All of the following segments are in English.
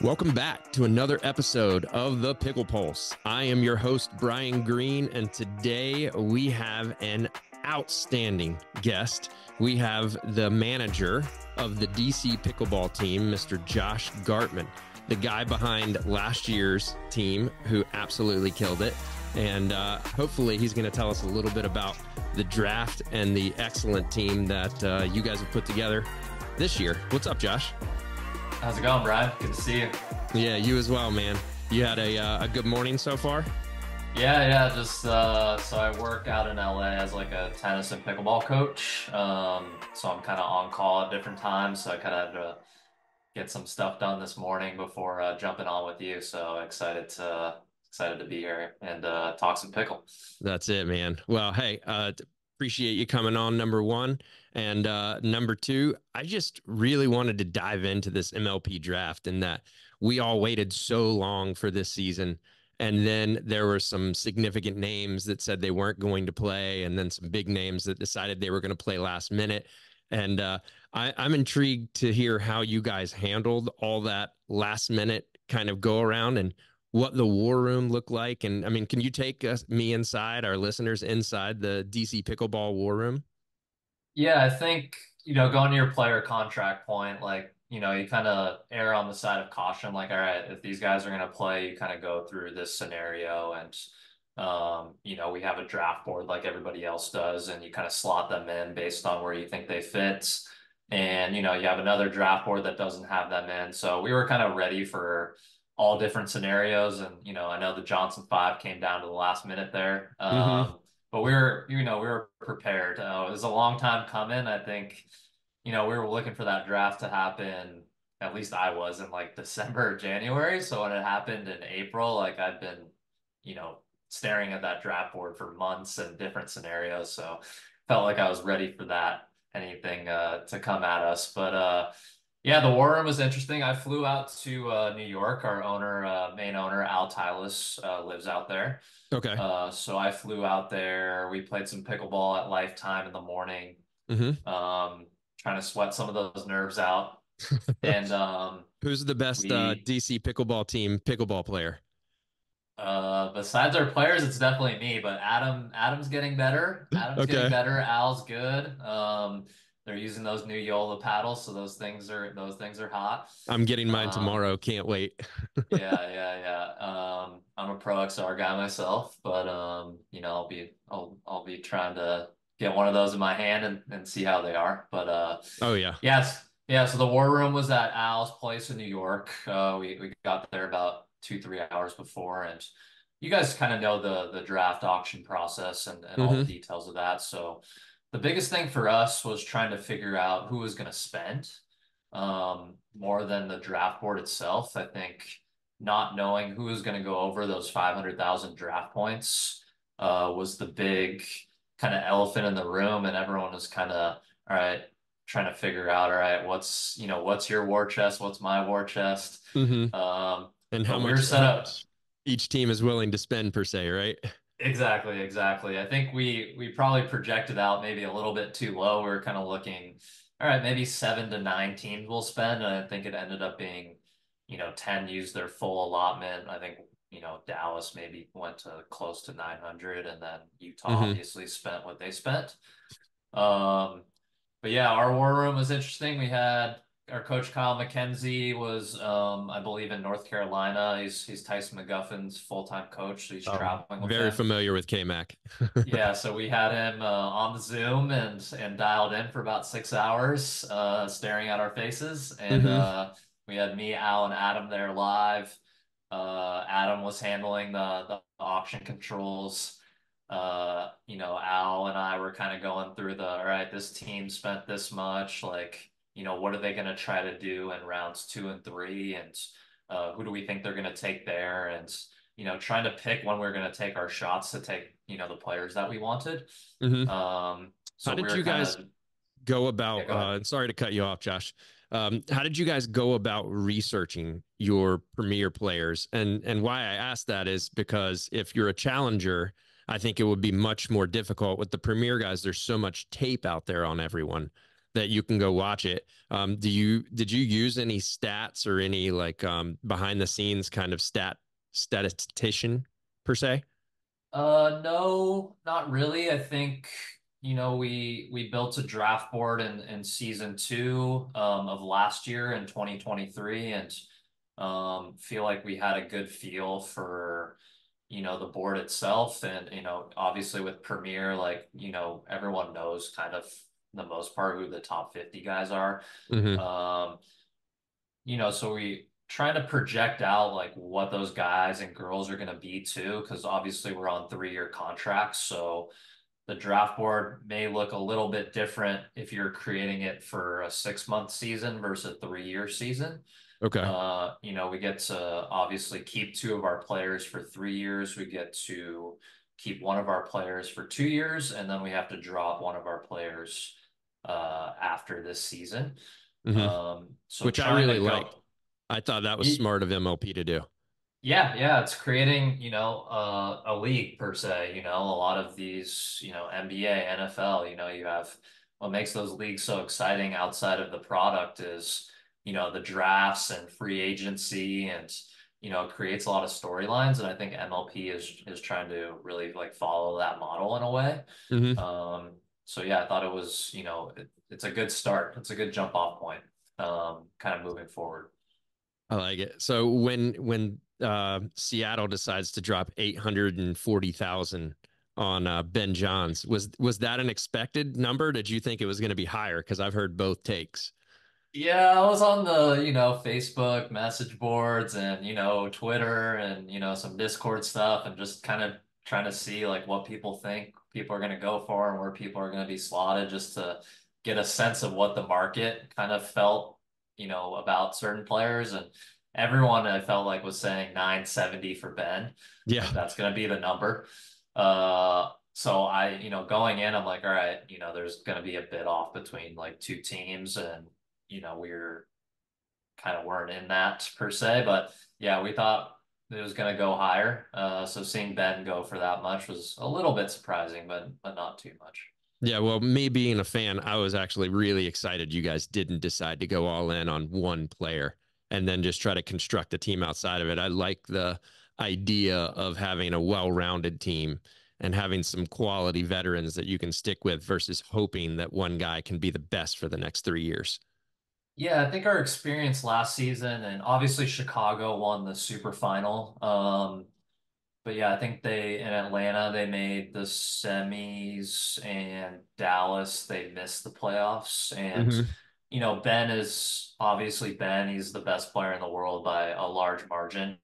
Welcome back to another episode of the Pickle Pulse. I am your host, Brian Green, and today we have an outstanding guest. We have the manager of the DC Pickleball team, Mr. Josh Gartman, the guy behind last year's team who absolutely killed it. And hopefully he's going to tell us a little bit about the draft and the excellent team that you guys have put together this year. What's up, Josh? How's it going, Brian? Good to see you. Yeah, you as well, man. You had a good morning so far? Yeah. Just so I work out in LA as like a tennis and pickleball coach. So I'm kind of on call at different times. So I kind of had to get some stuff done this morning before jumping on with you. So excited to be here and talk some pickle. That's it, man. Well, hey, appreciate you coming on, number one. And number two, I just really wanted to dive into this MLP draft and that we all waited so long for this season. And then there were some significant names that said they weren't going to play, and then some big names that decided they were going to play last minute. And I'm intrigued to hear how you guys handled all that last minute kind of go around and what the war room looked like. And I mean, can you take me inside, our listeners inside the DC Pickleball war room? Yeah, I think, going to your player contract point, like, you kind of err on the side of caution. Like, all right, if these guys are going to play, you kind of go through this scenario and, we have a draft board like everybody else does, and you kind of slot them in based on where you think they fit. And, you have another draft board that doesn't have them in. So we were kind of ready for all different scenarios. And, I know the Johnson 5 came down to the last minute there. Mm-hmm. But we were prepared. It was a long time coming. I think, we were looking for that draft to happen. At least I was in like December or January. So when it happened in April, like I'd been, staring at that draft board for months and different scenarios. So felt like I was ready for that, anything to come at us. But yeah, the war room was interesting. I flew out to New York. Our main owner, Al Tylis, lives out there. Okay. So I flew out there. We played some pickleball at Lifetime in the morning, Mm-hmm. trying to sweat some of those nerves out. And Who's the best we, DC Pickleball team pickleball player? besides our players, it's definitely me. But Adam's getting better. Adam's getting Okay. better. Al's good. They're using those new Yola paddles, so those things are hot. I'm getting mine Um, tomorrow. Can't wait. yeah. I'm a Pro XR guy myself, but I'll be trying to get one of those in my hand and see how they are. But Oh, yeah. yes, yeah. So the war room was at Al's place in New York. We got there about 2-3 hours before, and you guys kind of know the draft auction process and all the Mm-hmm. details of that. So the biggest thing for us was trying to figure out who was going to spend more than the draft board itself. I think not knowing who was going to go over those 500,000 draft points was the big kind of elephant in the room, and everyone was kind of, all right, trying to figure out, all right, what's your war chest, what's my war chest. Mm-hmm. And But we were set how up. much each team is willing to spend per se, right? Exactly. I think we probably projected out maybe a little bit too low. We were kind of looking, all right, maybe 7 to 9 teams will spend, and I think it ended up being, 10 used their full allotment. I think, Dallas maybe went to close to 900, and then Utah Mm-hmm. obviously spent what they spent. Um, but yeah, our war room was interesting. We had our coach Kyle McKenzie was, I believe, in North Carolina. He's Tyson McGuffin's full-time coach, so he's Oh, traveling with very him. familiar with K-Mac. Yeah, so we had him on the Zoom and dialed in for about 6 hours, staring at our faces, and Mm-hmm. we had me, Al, and Adam there live. Adam was handling the auction controls. Al and I were kind of going through all right, this team spent this much, like, what are they going to try to do in rounds 2 and 3, and who do we think they're going to take there, and trying to pick when we're going to take our shots to take, the players that we wanted. Mm-hmm. How So we did were you kind guys of, go yeah, about, go ahead. sorry to cut you off, Josh. How did you guys go about researching your premier players? And why I ask that is because if you're a challenger, I think it would be much more difficult with the premier guys. There's so much tape out there on everyone. that you can go watch it. Did you use any stats or any like behind the scenes kind of statistician per se? No, not really. I think, we built a draft board in season two of last year in 2023 and feel like we had a good feel for, the board itself. And, obviously with Premier, like, everyone knows kind of the most part who the top 50 guys are. Hmm. Um, so we trying to project out like what those guys and girls are going to be too, because obviously we're on 3-year contracts. So the draft board may look a little bit different if you're creating it for a 6-month season versus a 3-year season. Okay. We get to obviously keep 2 of our players for 3 years. We get to keep one of our players for 2 years, and then we have to drop one of our players after this season. Hmm. So Which I trying really to liked. go. I thought that was smart of MLP to do. Yeah, yeah, it's creating, a league per se, a lot of these, NBA, NFL, you have what makes those leagues so exciting outside of the product is, the drafts and free agency and, it creates a lot of storylines. And I think MLP is trying to really like follow that model in a way. Hmm. So yeah, I thought it was, it's a good start. It's a good jump off point, kind of moving forward. I like it. So when Seattle decides to drop 840,000 on Ben Johns, was that an expected number? Did you think it was going to be higher? Because I've heard both takes. Yeah, I was on the, Facebook message boards and, Twitter and, some Discord stuff and just kind of trying to see like what people think people are going to go for and where people are going to be slotted just to get a sense of what the market kind of felt, about certain players. And everyone I felt like was saying 970 for Ben. Yeah. Like that's going to be the number. So I, going in, I'm like, all right, there's going to be a bit off between like two teams and we're kind of weren't in that per se, but yeah, we thought it was going to go higher. So seeing Ben go for that much was a little bit surprising, but not too much. Yeah, well, me being a fan, I was actually really excited you guys didn't decide to go all in on one player and then just try to construct a team outside of it. I like the idea of having a well-rounded team and having some quality veterans that you can stick with versus hoping that one guy can be the best for the next 3 years. Yeah, I think our experience last season, and obviously Chicago won the super final. But yeah, I think they in Atlanta they made the semis and Dallas they missed the playoffs. And Hmm. Ben is obviously Ben. He's the best player in the world by a large margin,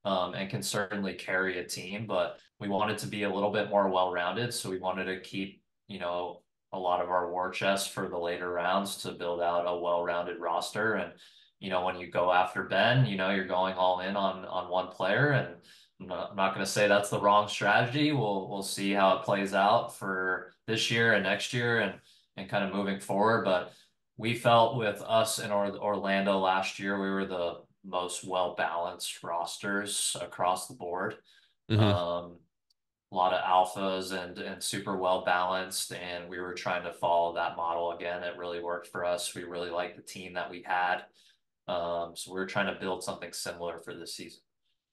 and can certainly carry a team. But we wanted to be a little bit more well-rounded, so we wanted to keep a lot of our war chest for the later rounds to build out a well-rounded roster. And when you go after Ben, you're going all in on one player and. I'm not going to say that's the wrong strategy. We'll see how it plays out for this year and next year and kind of moving forward. But we felt with us in Orlando last year, we were the most well balanced rosters across the board. Hmm. Um, a lot of alphas and super well balanced, and we were trying to follow that model again. It really worked for us. We really liked the team that we had. So we were trying to build something similar for this season.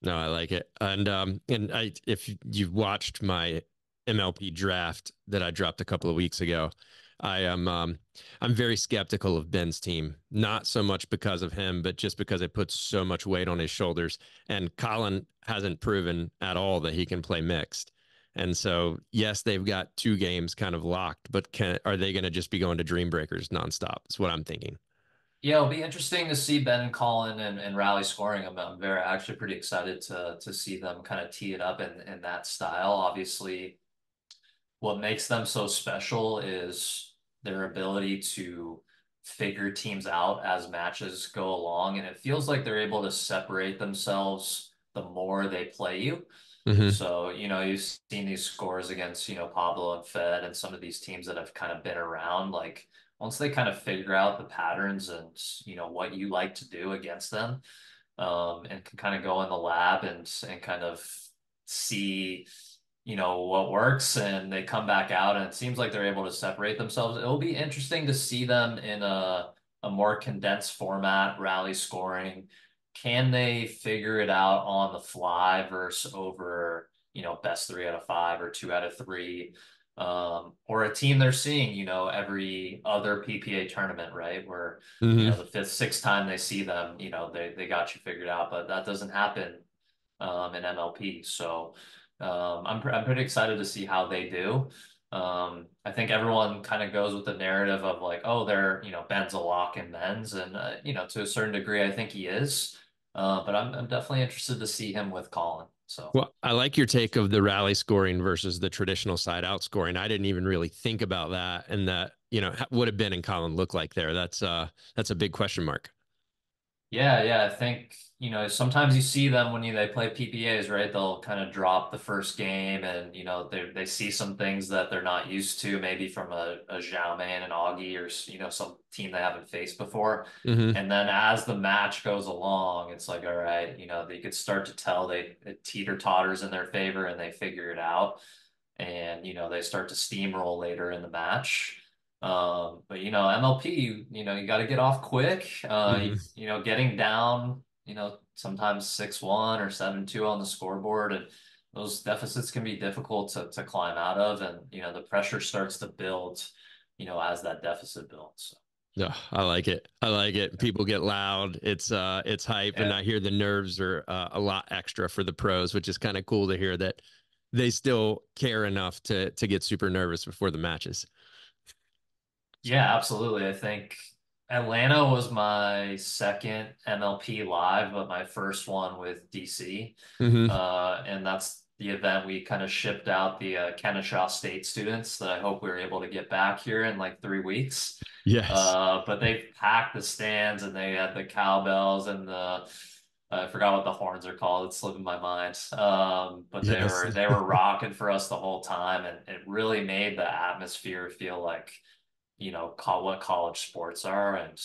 No, I like it. And I if you've watched my MLP draft that I dropped a couple of weeks ago, I am I'm very skeptical of Ben's team. Not so much because of him, but just because it puts so much weight on his shoulders. And Colin hasn't proven at all that he can play mixed. And so, yes, they've got 2 games kind of locked, but are they going to just be going to Dream Breakers nonstop? That's what I'm thinking. Yeah, it'll be interesting to see Ben and Colin and Rally scoring. I'm very actually pretty excited to see them kind of tee it up in that style. Obviously, what makes them so special is their ability to figure teams out as matches go along, and it feels like they're able to separate themselves the more they play you. Hmm. So, you've seen these scores against, Pablo and Fed and some of these teams that have kind of been around. Like, once they kind of figure out the patterns and, what you like to do against them, and can kind of go in the lab and kind of see what works, and they come back out, and it seems like they're able to separate themselves. It'll be interesting to see them in a more condensed format, rally scoring. Can they figure it out on the fly versus over, best 3 out of 5 or 2 out of 3? Or a team they're seeing, every other PPA tournament, right? Where, Hmm. the fifth, sixth time they see them, they got you figured out, but that doesn't happen in MLP. So I'm pretty excited to see how they do. I think everyone kind of goes with the narrative of like, oh, Ben's a lock in men's, and to a certain degree, I think he is. But I'm definitely interested to see him with Colin. So Well, I like your take of the rally scoring versus the traditional side out scoring. I didn't even really think about that, and that would have been and Colin look like there. That's a big question mark. yeah, yeah, I think sometimes you see them when they play PPAs, right? They'll kind of drop the first game, and they see some things that they're not used to, maybe from a Zhao Man and Augie, or some team they haven't faced before. Hmm. And then as the match goes along, it's like, all right, they could start to tell it teeter totters in their favor, and they figure it out, and they start to steamroll later in the match. But MLP, you got to get off quick. Hmm. Getting down, sometimes 6-1 or 7-2 on the scoreboard, and those deficits can be difficult to climb out of, and the pressure starts to build, as that deficit builds. No, I like it. I like it. People get loud. It's hype, and Yeah. I hear the nerves are a lot extra for the pros, which is kind of cool to hear that they still care enough to get super nervous before the matches. Yeah, absolutely. I think Atlanta was my second MLP live, but my first one with DC. Hmm. And that's the event we kind of shipped out the Kennesaw State students that I hope we were able to get back here in like 3 weeks. Yes. But they packed the stands, and they had the cowbells and I forgot what the horns are called. It's slipping my mind. But they Yes. were they were rocking for us the whole time, and it really made the atmosphere feel like what college sports are. And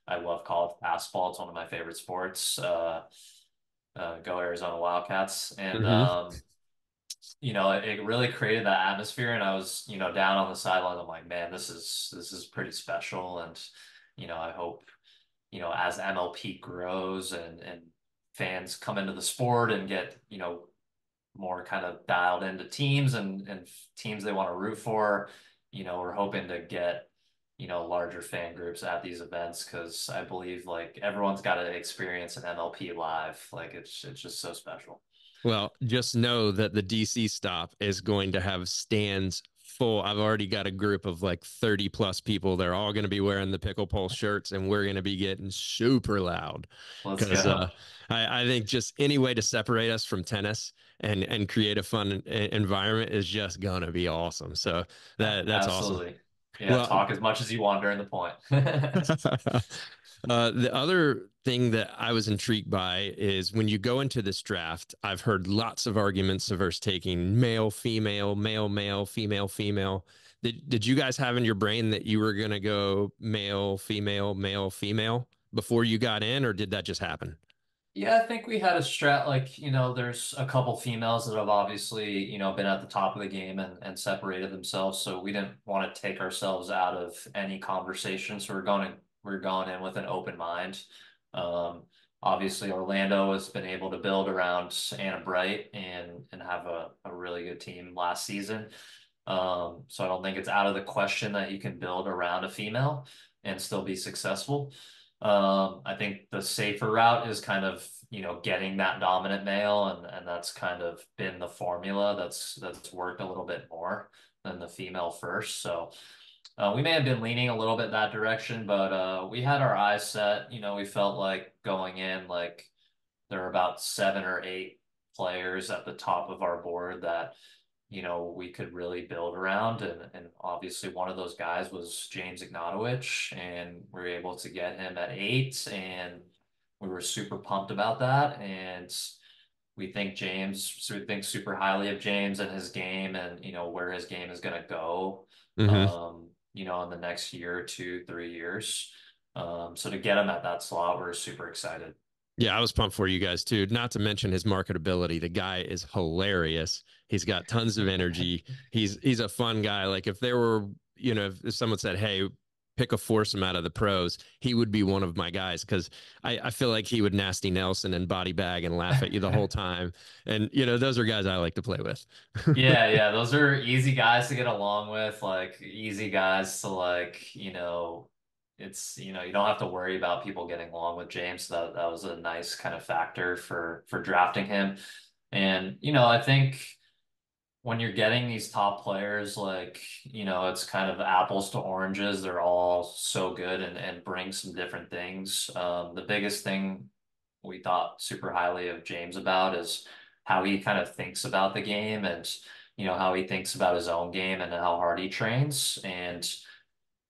I love college basketball. It's one of my favorite sports. Go Arizona Wildcats. And Hmm. it really created that atmosphere. And I was down on the sideline. I'm like, man, this is pretty special. And I hope as MLP grows, and fans come into the sport and get more kind of dialed into teams, and teams they want to root for. We're hoping to get, larger fan groups at these events, because I believe like everyone's got to experience an MLP live. Like it's just so special. Well, just know that the DC stop is going to have stands full. I've already got a group of like 30 plus people. They're all going to be wearing the Pickle Pulse shirts, and we're going to be getting super loud Let's because go. I think just any way to separate us from tennis and create a fun environment is just going to be awesome. So that's awesome. Absolutely. Yeah, Well, talk as much as you want during the point. the other thing that I was intrigued by is when you go into this draft, I've heard lots of arguments versus taking male, female, male, male, female, female. Did you guys have in your brain that you were going to go male, female before you got in, or did that just happen? Yeah, I think we had a strat, like, there's a couple females that have obviously, been at the top of the game, and separated themselves. So we didn't want to take ourselves out of any conversation. So we're going in with an open mind. Um, Obviously Orlando has been able to build around Anna Bright, and have a really good team last season. So I don't think it's out of the question that you can build around a female and still be successful. I think the safer route is kind of, getting that dominant male, and that's kind of been the formula that's worked a little bit more than the female first. So we may have been leaning a little bit that direction, but we had our eyes set. We felt like going in, like there are about 7 or 8 players at the top of our board that we could really build around. And obviously one of those guys was James Ignatowicz, and we were able to get him at 8, and we were super pumped about that. And so we think super highly of James and his game, and where his game is going to go, Hmm. in the next year, 2, 3 years. So to get him at that slot, we're super excited. Yeah, I was pumped for you guys too. Not to mention his marketability. The guy is hilarious. He's got tons of energy. He's a fun guy. Like if there were, if someone said, "Hey, pick a foursome out of the pros," he would be one of my guys because I feel like he would nasty Nelson and body bag and laugh at you the whole time. And those are guys I like to play with. Yeah, yeah, those are easy guys to get along with, like easy guys to like, it's, you don't have to worry about people getting along with James. So that was a nice kind of factor for drafting him. And, I think when you're getting these top players, like, it's kind of apples to oranges. They're all so good and bring some different things. The biggest thing we thought super highly of James about is how he kind of thinks about the game and, how he thinks about his own game and how hard he trains. And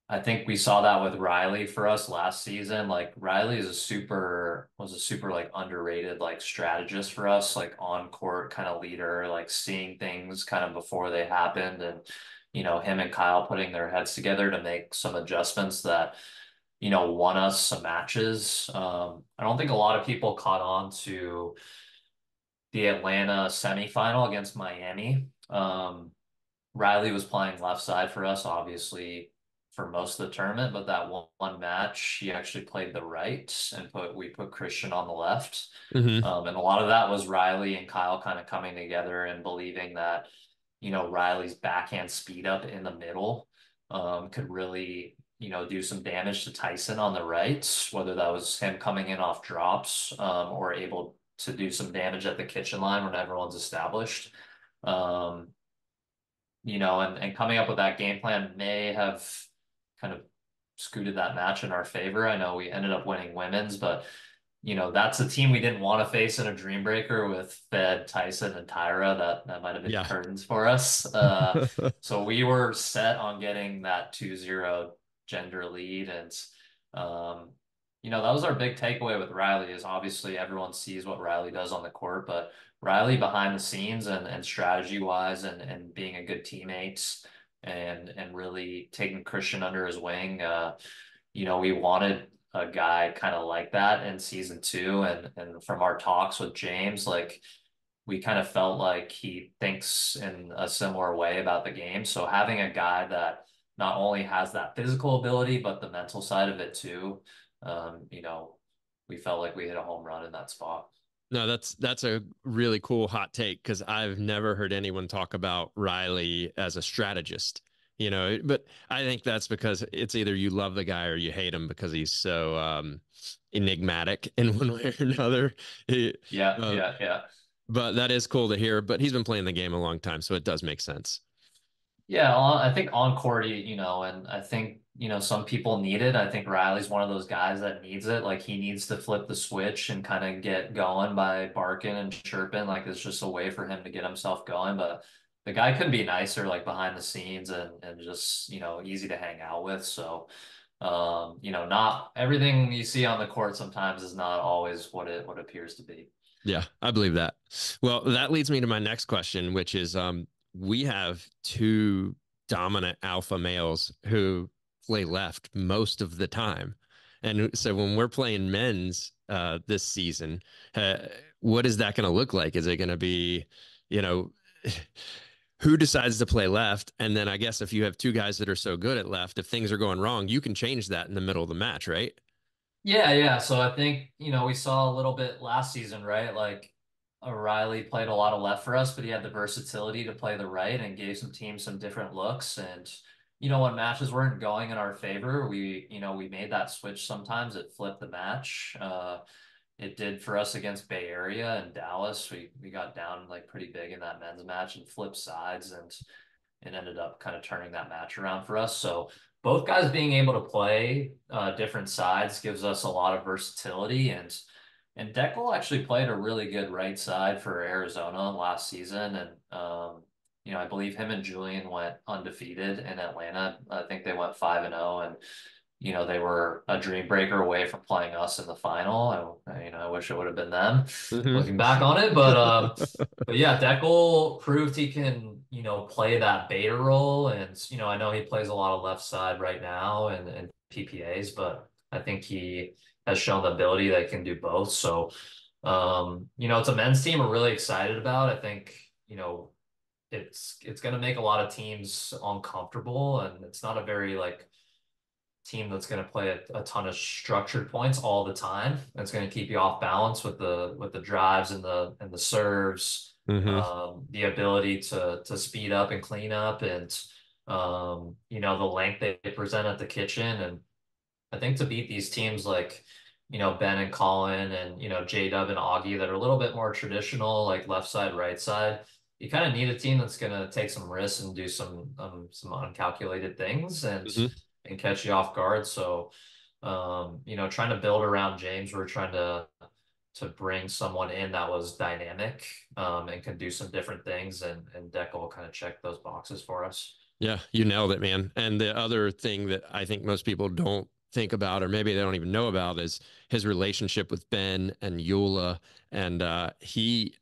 I think we saw that with Riley for us last season. Like Riley was a super like underrated like strategist for us, like on court kind of leader, like seeing things kind of before they happened and him and Kyle putting their heads together to make some adjustments that won us some matches. I don't think a lot of people caught on to the Atlanta semifinal against Miami. Riley was playing left side for us, obviously, for most of the tournament, but that one match, he actually played the right and we put Christian on the left. Hmm. And a lot of that was Riley and Kyle kind of coming together and believing that, Riley's backhand speed up in the middle could really, do some damage to Tyson on the right, whether that was him coming in off drops or able to do some damage at the kitchen line when everyone's established. Um, and coming up with that game plan may have kind of scooted that match in our favor. I know we ended up winning women's, but that's a team we didn't want to face in a dream breaker with Fed, Tyson, and Tyra. That might have been Yeah. curtains for us. So we were set on getting that 2-0 gender lead. And um, that was our big takeaway with Riley is obviously everyone sees what Riley does on the court, but Riley behind the scenes and strategy wise and being a good teammate and really taking Christian under his wing. We wanted a guy kind of like that in season two. And from our talks with James, like we kind of felt like he thinks in a similar way about the game. So having a guy that not only has that physical ability, but the mental side of it too, um, you know, we felt like we hit a home run in that spot. No, that's a really cool hot take because I've never heard anyone talk about Riley as a strategist. But I think that's because it's either you love the guy or you hate him because he's so enigmatic in one way or another. He- Yeah, uh, yeah, yeah. but that is cool to hear. But he's been playing the game a long time, so it does make sense. Yeah, I think on court, and I think, some people need it. I think Riley's one of those guys that needs it. Like he needs to flip the switch and kind of get going by barking and chirping. Like it's just a way for him to get himself going. But the guy couldn't be nicer, like behind the scenes and just, easy to hang out with. So, not everything you see on the court sometimes is not always what it appears to be. Yeah, I believe that. Well, that leads me to my next question, which is we have two dominant alpha males who play left most of the time. And so when we're playing men's this season, what is that going to look like? Is it going to be, you know, who decides to play left? And then I guess if you have two guys that are so good at left, if things are going wrong, you can change that in the middle of the match, right? Yeah, yeah. So I think, we saw a little bit last season, right? Like O'Reilly played a lot of left for us, but he had the versatility to play the right and gave some teams some different looks. And, when matches weren't going in our favor, we made that switch sometimes. It flipped the match. It did for us against Bay Area and Dallas. We got down like pretty big in that men's match and flipped sides and it ended up kind of turning that match around for us. So both guys being able to play different sides gives us a lot of versatility and Deckel actually played a really good right side for Arizona last season and I believe him and Julian went undefeated in Atlanta. I think they went 5-0 and they were a dream breaker away from playing us in the final. I wish it would have been them Hmm. looking back on it, but yeah, Deckel proved he can, play that beta role. And, I know he plays a lot of left side right now and PPAs, but I think he has shown the ability that can do both. So, it's a men's team we're really excited about. I think, it's going to make a lot of teams uncomfortable, and it's not a very like team that's going to play a ton of structured points all the time. It's going to keep you off balance with the drives and the serves, Hmm. the ability to speed up and clean up, and the length they present at the kitchen. And I think to beat these teams like, Ben and Colin and, J Dub and Augie that are a little bit more traditional, like left side, right side, you kind of need a team that's going to take some risks and do some uncalculated things Hmm. and catch you off guard. So, trying to build around James, we're trying to bring someone in that was dynamic, and can do some different things, and Deck will kind of check those boxes for us. Yeah, you nailed it, man. And the other thing that I think most people don't think about, or maybe they don't even know about, is his relationship with Ben and Eula. And he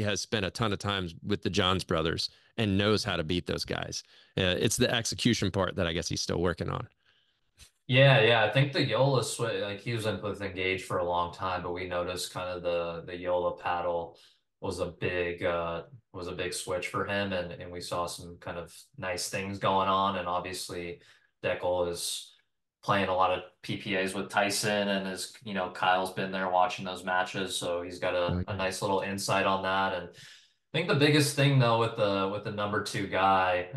has spent a ton of times with the Johns brothers and knows how to beat those guys. It's the execution part that I guess he's still working on. Yeah, yeah. I think the Yola switch, like he was in with Engage for a long time, but we noticed kind of the Yola paddle was a big switch for him, and we saw some kind of nice things going on. And obviously, Deckel is playing a lot of PPAs with Tyson, and Kyle's been there watching those matches, so he's got Oh, a yeah. nice little insight on that. And I think the biggest thing though with the number two guy,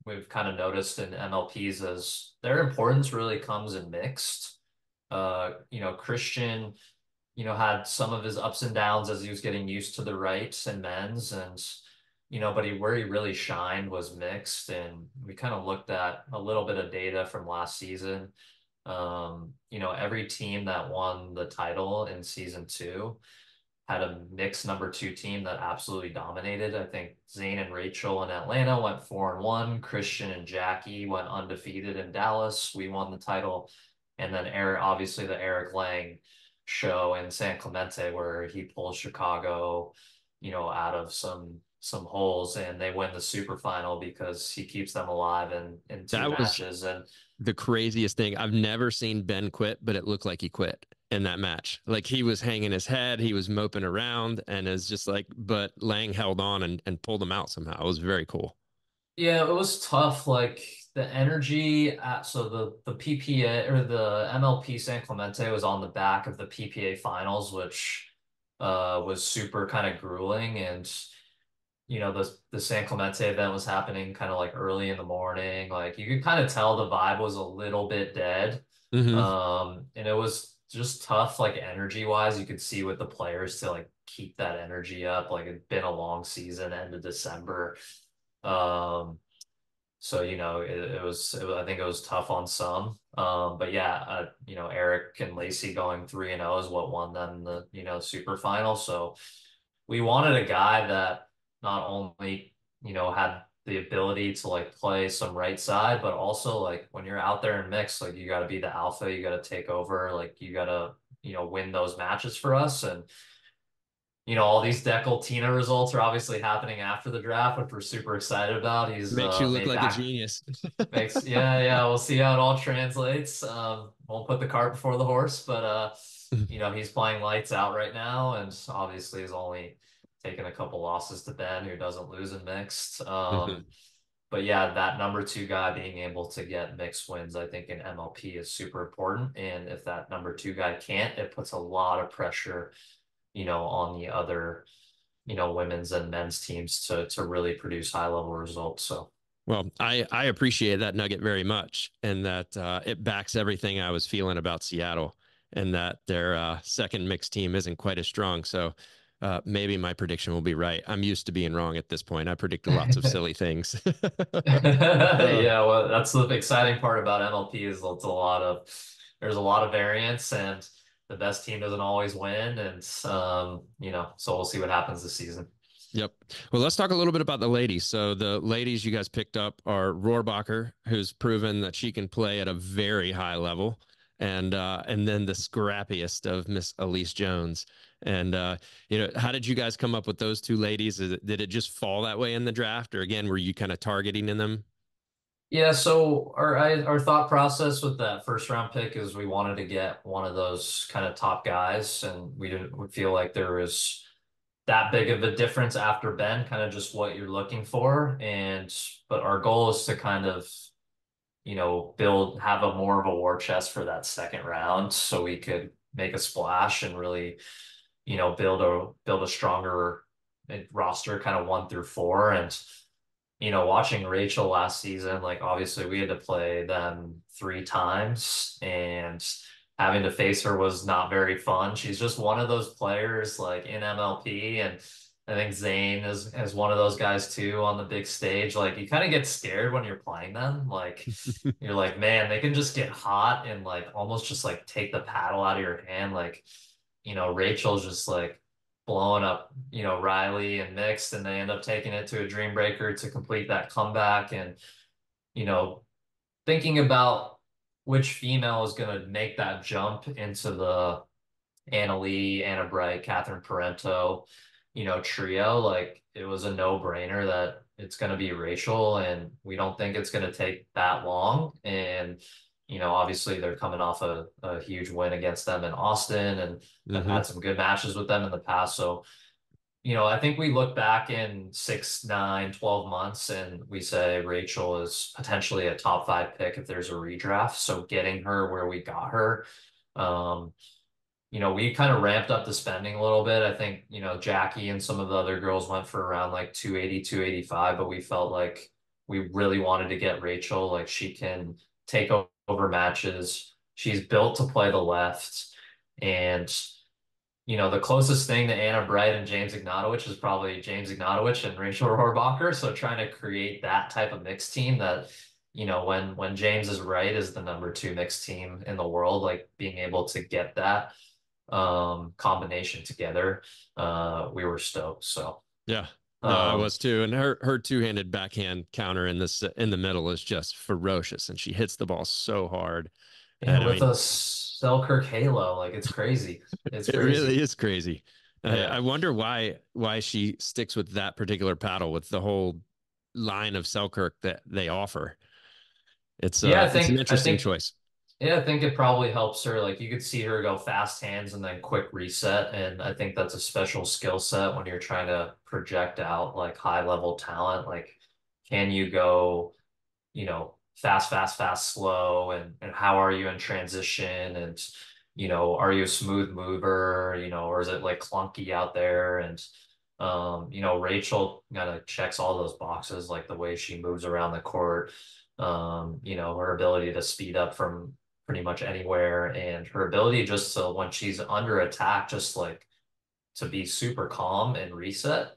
we've kind of noticed in MLPs is their importance really comes in mixed. Christian, had some of his ups and downs as he was getting used to the rights and men's, and but where he really shined was mixed. And we kind of looked at a little bit of data from last season. Every team that won the title in season two had a mixed number two team that absolutely dominated. I think Zane and Rachel in Atlanta went 4-1. Christian and Jackie went undefeated in Dallas. We won the title. And then Eric, obviously the Eric Lang show in San Clemente where he pulls Chicago, out of some holes, and they win the super final because he keeps them alive in two That was matches. And the craziest thing. I've never seen Ben quit, but it looked like he quit in that match. Like he was hanging his head, he was moping around, and is just like, but Lang held on and pulled him out somehow. It was very cool. yeah, it was tough. Like the energy so the PPA or the MLP San Clemente was on the back of the PPA finals, which was super kind of grueling. And the San Clemente event was happening kind of like early in the morning. Like you could kind of tell the vibe was a little bit dead. Hmm. And it was just tough, like energy wise. You could see with the players to like keep that energy up. Like it'd been a long season, end of December. Um, so, I think it was tough on some. But yeah, Eric and Lacey going 3-0 is what won them the, super final. So we wanted a guy that not only, had the ability to like play some right side, but also like when you're out there in mix, like you got to be the alpha, you got to take over, like you got to, win those matches for us. And all these Deckel Tina results are obviously happening after the draft, which we're super excited about. He's Makes you look made like a back genius. makes yeah, yeah, we'll see how it all translates. Won't put the cart before the horse, but he's playing lights out right now, and obviously is only taken a couple losses to Ben, who doesn't lose in mixed. But yeah, that number two guy being able to get mixed wins, I think in MLP is super important. And if that number two guy can't, it puts a lot of pressure, on the other, women's and men's teams to really produce high level results. So Well, I appreciate that nugget very much, and that it backs everything I was feeling about Seattle, and that their second mixed team isn't quite as strong. So maybe my prediction will be right. I'm used to being wrong at this point. I predicted lots of silly things. uh, yeah, well, that's the exciting part about MLP is there's a lot of variance, and the best team doesn't always win. And so we'll see what happens this season. Yep. Well, let's talk a little bit about the ladies. So the ladies you guys picked up are Rohrbacher, who's proven that she can play at a very high level, and then the scrappiest of Miss Elise Jones. And how did you guys come up with those two ladies? Did it just fall that way in the draft, or again, were you kind of targeting in them? Yeah, so our thought process with that first round pick is we wanted to get one of those kind of top guys, and we feel like there was that big of a difference after Ben, kind of just what you're looking for. And but our goal is to kind of, have a more of a war chest for that second round so we could make a splash and really, build a stronger roster kind of 1 through 4. And watching Rachel last season, like obviously we had to play them 3 times, and having to face her was not very fun. She's just one of those players like in MLP, and I think Zane is one of those guys too on the big stage. Like you kind of get scared when you're playing them. Like you're like, man, they can just get hot and like almost just like take the paddle out of your hand. Like, Rachel's just like blowing up, Riley and mixed, and they end up taking it to a dream breaker to complete that comeback. And, you know, thinking about which female is going to make that jump into the Anna Lee, Anna Bright, Catherine Parento, trio, like it was a no-brainer that it's going to be Rachel, and we don't think it's going to take that long. And, obviously they're coming off a huge win against them in Austin, and have Hmm. had some good matches with them in the past. So, I think we look back in 6, 9, 12 months and we say Rachel is potentially a top 5 pick if there's a redraft. So getting her where we got her, um, we kind of ramped up the spending a little bit. I think, Jackie and some of the other girls went for around like 280, 285, but we felt like we really wanted to get Rachel. Like she can take over matches. She's built to play the left. And, the closest thing to Anna Bright and James Ignatowicz is probably James Ignatowicz and Rachel Rohrbacher. So trying to create that type of mixed team that, when James is right is the number 2 mixed team in the world, like being able to get that combination together, we were stoked. So, Yeah. No, I um, was too. And her two-handed backhand counter in the middle is just ferocious, and she hits the ball so hard. yeah, And I with mean, a Selkirk halo, like it's crazy. It's it really crazy. is crazy. I Yeah. wonder why she sticks with that particular paddle with the whole line of Selkirk that they offer. Yeah, It's an interesting choice. I think it probably helps her. Like you could see her go fast hands and then quick reset. And I think that's a special skill set when you're trying to project out like high level talent. Like, can you go, fast, fast, fast, slow, and how are you in transition? And, are you a smooth mover, or is it like clunky out there? And, Rachel kind of checks all those boxes, like the way she moves around the court, her ability to speed up from pretty much anywhere, and her ability just to, when she's under attack, just like to be super calm and reset,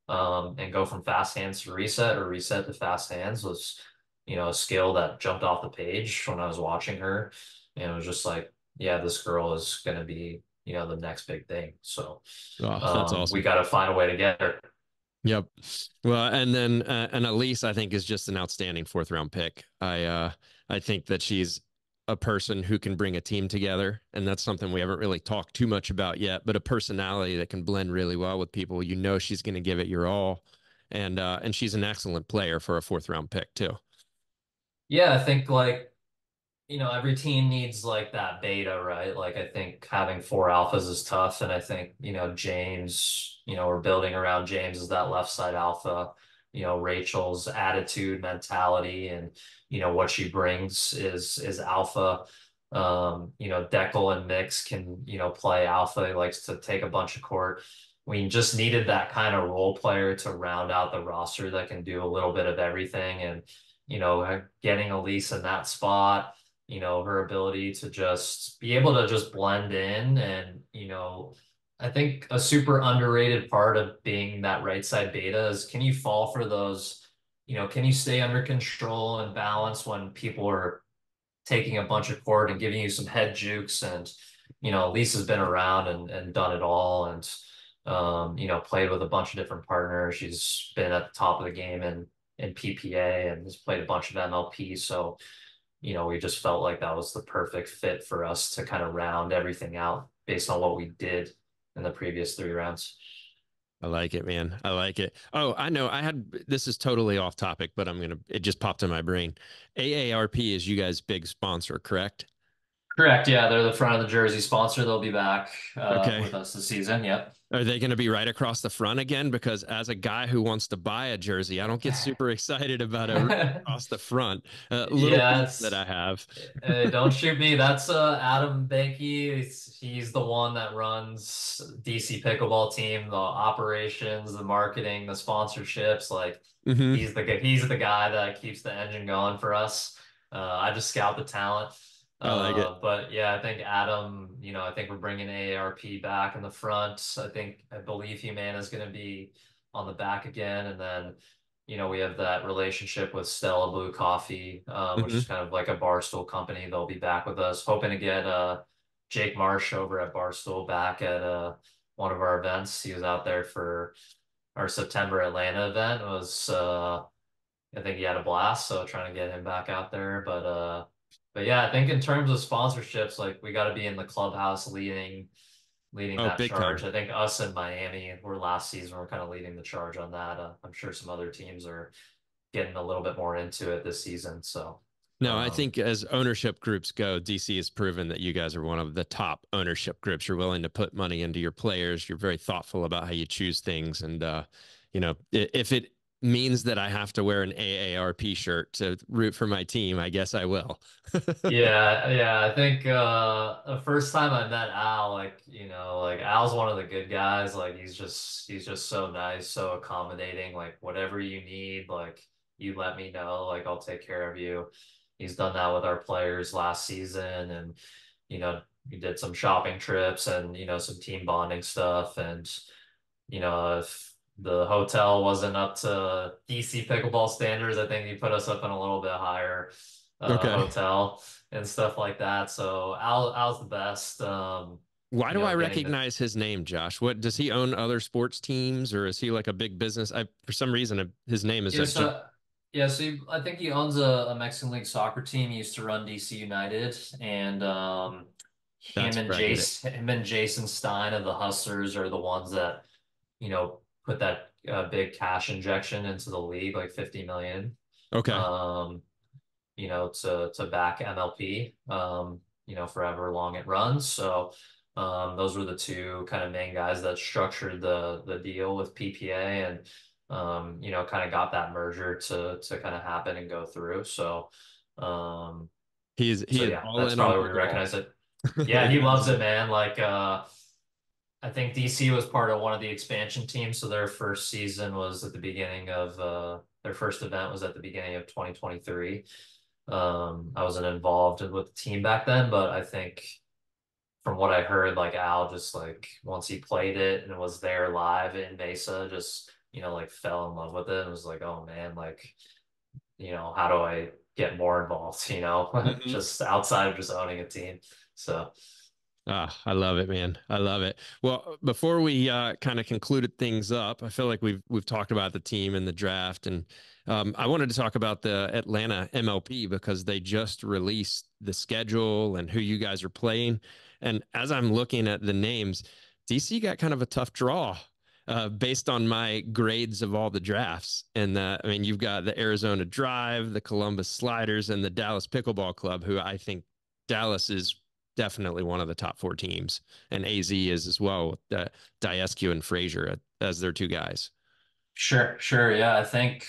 and go from fast hands to reset or reset to fast hands was, a skill that jumped off the page when I was watching her. And it was just like, yeah, this girl is going to be, the next big thing. So, Oh, that's we awesome. got to find a way to get her. Yep. Well, and then and Elise, I think, is just an outstanding fourth round pick. I think that she's a person who can bring a team together, and that's something we haven't really talked too much about yet. But a personality that can blend really well with people. You know, she's going to give it your all, and she's an excellent player for a fourth round pick too. Yeah, I think like, every team needs like that beta, right? Like I think having 4 alphas is tough. And I think, James, we're building around James as that left side alpha, Rachel's attitude, mentality, and, what she brings is alpha. Deckel and Mix can, play alpha. He likes to take a bunch of court. We just needed that kind of role player to round out the roster that can do a little bit of everything. And, getting Elise in that spot, her ability to just be able to just blend in. And, I think a super underrated part of being that right side beta is, can you fall for those, can you stay under control and balance when people are taking a bunch of court and giving you some head jukes? And, Lisa's been around and done it all. And, played with a bunch of different partners. She's been at the top of the game in PPA and has played a bunch of MLP. So, we just felt like that was the perfect fit for us to kind of round everything out based on what we did in the previous 3 rounds. I like it, man. I like it. Oh, I know. This is totally off topic, but it just popped in my brain. AARP is you guys' big sponsor, correct? Correct. Yeah, they're the front of the jersey sponsor. They'll be back Okay. with us this season. Yep. Are they going to be right across the front again? Because as a guy who wants to buy a jersey, I don't get super excited about a right across the front. Little Yeah, beef that it's I have. don't shoot me. That's Adam Banky. He's the one that runs DC Pickleball team, the operations, the marketing, the sponsorships. Like Hmm. he's the guy that keeps the engine going for us. I just scout the talent. I like it. But yeah, I think Adam, I think we're bringing AARP back in the front. I believe Humana is going to be on the back again, and then we have that relationship with Stella Blue Coffee, which is Hmm. kind of like a Barstool company. They'll be back with us. Hoping to get Jake Marsh over at Barstool back at one of our events. He was out there for our September Atlanta event. It was I think he had a blast, so trying to get him back out there. But yeah, I think in terms of sponsorships, like we got to be in the clubhouse leading Oh, that big charge. time. I think us and Miami were last season. We're kind of leading the charge on that. I'm sure some other teams are getting a little bit more into it this season. So, No, I um, think as ownership groups go, DC has proven that you guys are one of the top ownership groups. You're willing to put money into your players. You're very thoughtful about how you choose things. And, if it means that I have to wear an AARP shirt to root for my team, I guess I will. yeah, I think the first time I met Al, like Al's one of the good guys. Like he's just so nice, so accommodating. Like whatever you need, like you let me know, like I'll take care of you. He's done that with our players last season, and we did some shopping trips and some team bonding stuff. And if the hotel wasn't up to DC pickleball standards, I think he put us up in a little bit higher Okay. hotel and stuff like that. So Al's the best. Why do I Getting the recognize his name, Josh? What does he own other sports teams or is he like a big business? For some reason, his name is yeah, just so I think he owns a Mexican League soccer team. He used to run DC United, and that's where I get it. Him and Jason Stein of the Hustlers are the ones that put that big cash injection into the league, like 50 million. Okay. Um, to back MLP, for however long it runs. So those were the two kind of main guys that structured the deal with PPA and kind of got that merger to kind of happen and go through. Um, He so is yeah, all that's in on probably where we pickleball. recognize it. Yeah, he Yeah, I loves love it, it. man. Like I think DC was part of one of the expansion teams, so their first season was at the beginning of their first event was at the beginning of 2023. I wasn't involved with the team back then, but I think from what I heard, like Al just like once he played it and was there live in Mesa, just like fell in love with it and was like, oh man, like how do I get more involved? Hmm. Just outside of just owning a team. So Ah, I love it, man. I love it. Well, before we kind of concluded things up, I feel like we've talked about the team and the draft, and I wanted to talk about the Atlanta MLP because they just released the schedule and who you guys are playing. And as I'm looking at the names, DC got kind of a tough draw based on my grades of all the drafts. And I mean, you've got the Arizona Drive, the Columbus Sliders, and the Dallas Pickleball Club, who I think Dallas is definitely one of the top four teams, and AZ is as well with Diescu and Frazier as their two guys. sure, yeah. I think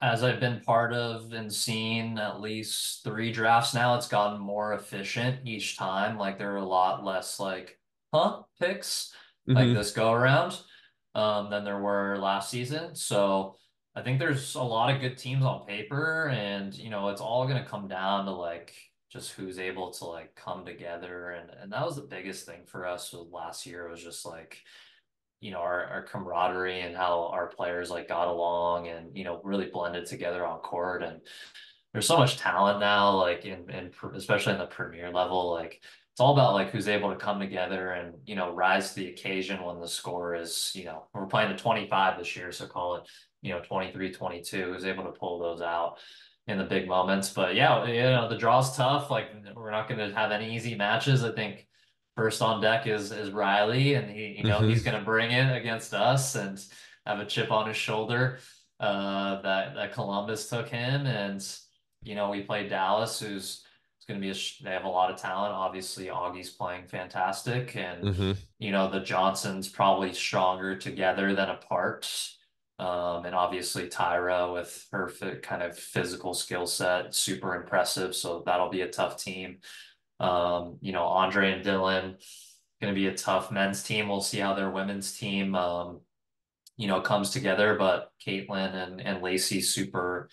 as I've been part of and seen at least three drafts now, it's gotten more efficient each time. Like there are a lot less like, huh, picks like Mm-hmm. this go around than there were last season. So I think there's a lot of good teams on paper, and it's all gonna come down to like just who's able to like come together, and that was the biggest thing for us with last year was just like our camaraderie and how our players like got along and really blended together on court. And there's so much talent now, like especially in the premier level, like it's all about like who's able to come together and rise to the occasion when the score is we're playing the 25 this year, so call it 23 22, who's able to pull those out in the big moments. But yeah, the draw's tough. Like we're not going to have any easy matches. I think first on deck is Riley, and he's Hmm. going to bring it against us and have a chip on his shoulder. That Columbus took him, and we played Dallas, who's it's going to be they have a lot of talent. Obviously, Augie's playing fantastic, and Hmm. the Johnsons probably stronger together than apart. And obviously Tyra with her kind of physical skill set, super impressive. So that'll be a tough team. Andre and Dylan, going to be a tough men's team. We'll see how their women's team, comes together. But Caitlin and Lacey super,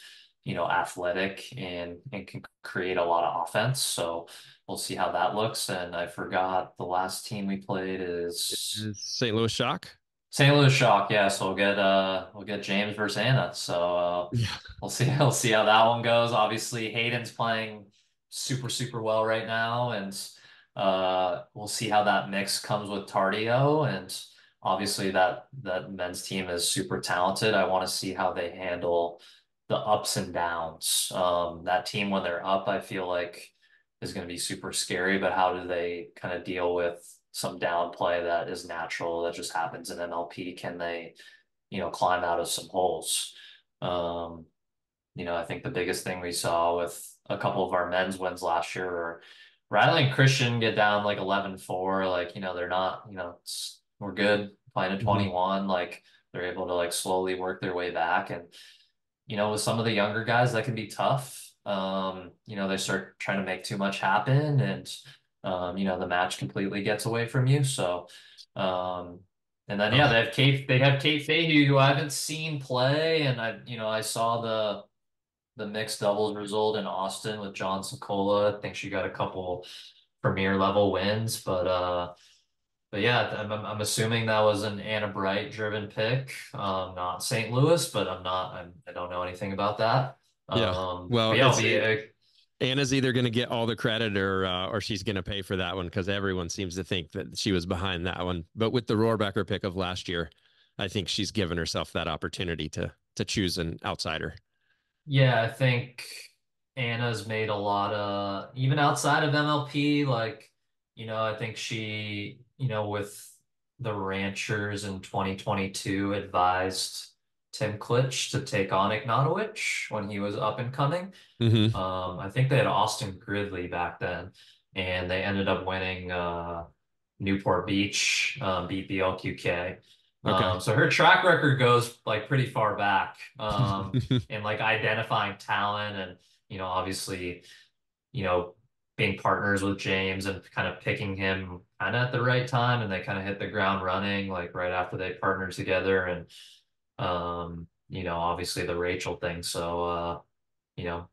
athletic and can create a lot of offense. So we'll see how that looks. And I forgot the last team we played is St. Louis Shock. St. Louis Shock. Yeah, so we'll get James versus Anna. So Yeah. we'll see we'll see how that one goes. Obviously, Hayden's playing super super well right now, and we'll see how that mix comes with Tardio. And obviously that men's team is super talented. I want to see how they handle the ups and downs. That team when they're up, I feel like is going to be super scary. But how do they kind of deal with some downplay that is natural that just happens in MLP? Can they, climb out of some holes? Um, I think the biggest thing we saw with a couple of our men's wins last year were Riley and Christian get down like 11-4, like, they're not, we're good playing a Hmm. 21, like they're able to like slowly work their way back. And, with some of the younger guys, that can be tough. They start trying to make too much happen and, the match completely gets away from you. So, um, and then, yeah, Oh, they have Kate Fahey, who I haven't seen play. And I saw the mixed doubles result in Austin with John Sokola. I think she got a couple premier level wins, but yeah, I'm assuming that was an Anna Bright driven pick, not St. Louis, but I don't know anything about that. yeah. But Well, yeah, it'll it's be Anna's either going to get all the credit or she's going to pay for that one because everyone seems to think that she was behind that one. But with the Rohrbecker pick of last year, I think she's given herself that opportunity to choose an outsider. yeah, I think Anna's made a lot of, even outside of MLP, like, I think she, with the Ranchers in 2022 advised Tim Klitsch to take on Ignatowicz when he was up and coming. Hmm. I think they had Austin Gridley back then, and they ended up winning Newport Beach, beat the LQK. Okay. So her track record goes like pretty far back, in like identifying talent and, obviously, you know, being partners with James and kind of picking him kind of at the right time. And they kind of hit the ground running like right after they partnered together. And, obviously the Rachel thing. So,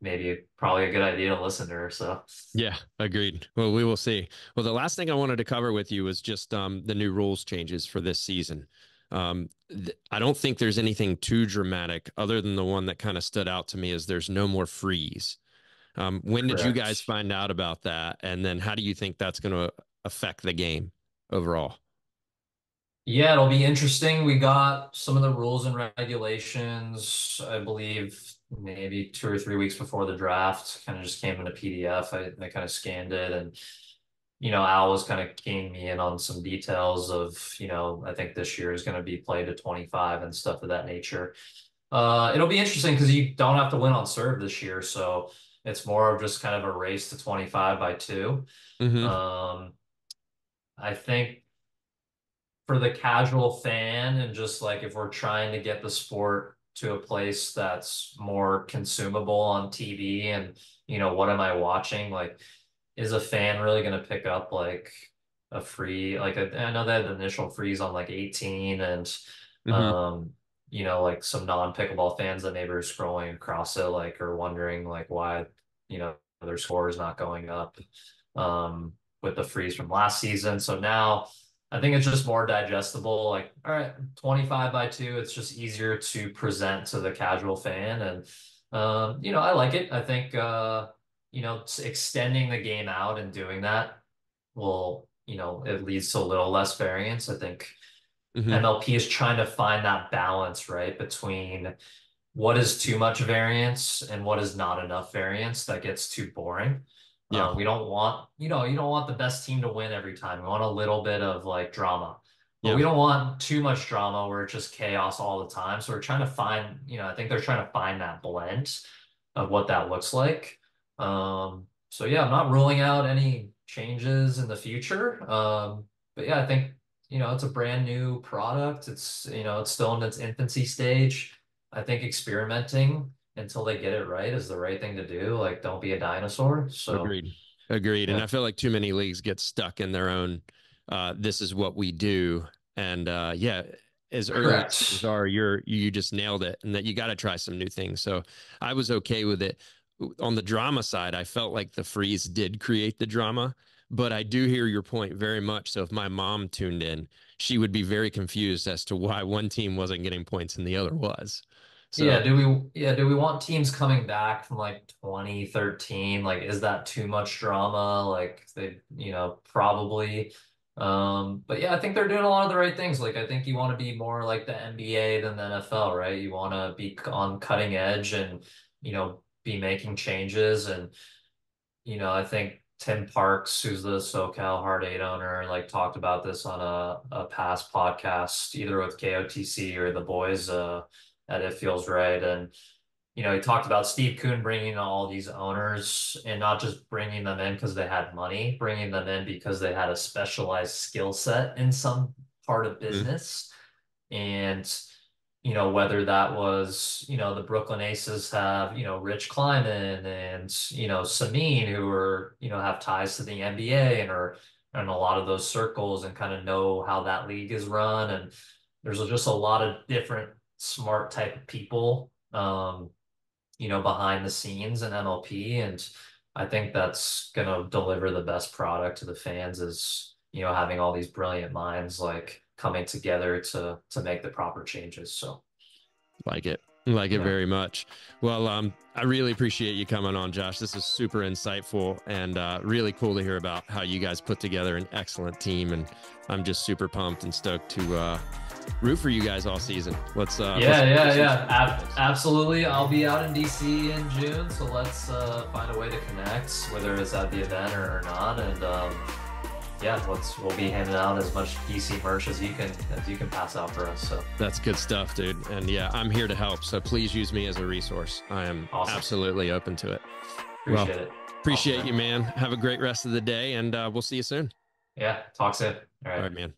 maybe probably a good idea to listen to her. So. Yeah, agreed. Well, we will see. Well, the last thing I wanted to cover with you was just the new rules changes for this season. I don't think there's anything too dramatic other than the one that kind of stood out to me is there's no more freeze. When did you guys Correct. find out about that? And then how do you think that's going to affect the game overall? Yeah, it'll be interesting. We got some of the rules and regulations, I believe, maybe 2 or 3 weeks before the draft. Kind of just came in a PDF. I kind of scanned it, and Al was kind of keying me in on some details of, I think this year is going to be played to 25 and stuff of that nature. It'll be interesting because you don't have to win on serve this year, so it's more of just kind of a race to 25 by two. Hmm. Um, I think for the casual fan and just like if we're trying to get the sport to a place that's more consumable on TV and what am I watching? Like, is a fan really going to pick up like a free I know they had the initial freeze on like 18 and Hmm. um like some non-pickleball fans that maybe are scrolling across it like are wondering like why their score is not going up with the freeze from last season. So now I think it's just more digestible. Like, all right, 25 by two, it's just easier to present to the casual fan. And, I like it. I think, extending the game out and doing that will, it leads to a little less variance. I think Hmm. MLP is trying to find that balance, right, between what is too much variance and what is not enough variance that gets too boring. Yeah. We don't want, you don't want the best team to win every time. We want a little bit of like drama, but Yeah. we don't want too much drama where it's just chaos all the time. So we're trying to find, I think they're trying to find that blend of what that looks like. So yeah, I'm not ruling out any changes in the future. But yeah, I think, it's a brand new product. It's still in its infancy stage. I think experimenting until they get it right is the right thing to do. Like, don't be a dinosaur. So Agreed. Agreed. And yeah, I feel like too many leagues get stuck in their own, this is what we do. And yeah, as early as things correct. are, you just nailed it, and that you got to try some new things. So I was okay with it. On the drama side, I felt like the freeze did create the drama, but I do hear your point very much. So if my mom tuned in, she would be very confused as to why one team wasn't getting points and the other was. So Do we want teams coming back from like 2013? Like, is that too much drama? Like they, probably. But yeah, I think they're doing a lot of the right things. Like, I think you want to be more like the NBA than the NFL, right? You want to be on cutting edge and, be making changes. And, I think Tim Parks, who's the SoCal Hard Eight owner, like talked about this on a past podcast, either with KOTC or the boys, at It Feels Right. And, he talked about Steve Kuhn bringing all these owners and not just bringing them in because they had money, bringing them in because they had a specialized skill set in some part of mhm. business. And, whether that was, the Brooklyn Aces have, Rich Kleiman and, Samin who are, have ties to the NBA and are in a lot of those circles and kind of know how that league is run. And there's just a lot of different smart type of people, behind the scenes in MLP. And I think that's going to deliver the best product to the fans is, having all these brilliant minds like coming together to make the proper changes. So Like it. Like it yeah, very much. Well, I really appreciate you coming on, Josh. This is super insightful and really cool to hear about how you guys put together an excellent team. And I'm just super pumped and stoked to root for you guys all season. Let's yeah, do yeah, some yeah. championships. Absolutely. I'll be out in DC in June, so let's find a way to connect, whether it's at the event or not. And yeah, we'll be handing out as much DC merch as you can pass out for us. So That's good stuff, dude. And yeah, I'm here to help. So please use me as a resource. I am awesome. absolutely open to it. Well, Appreciate it. Awesome, appreciate man. you, man. Have a great rest of the day, and we'll see you soon. Yeah, talk soon. All All right. right, man.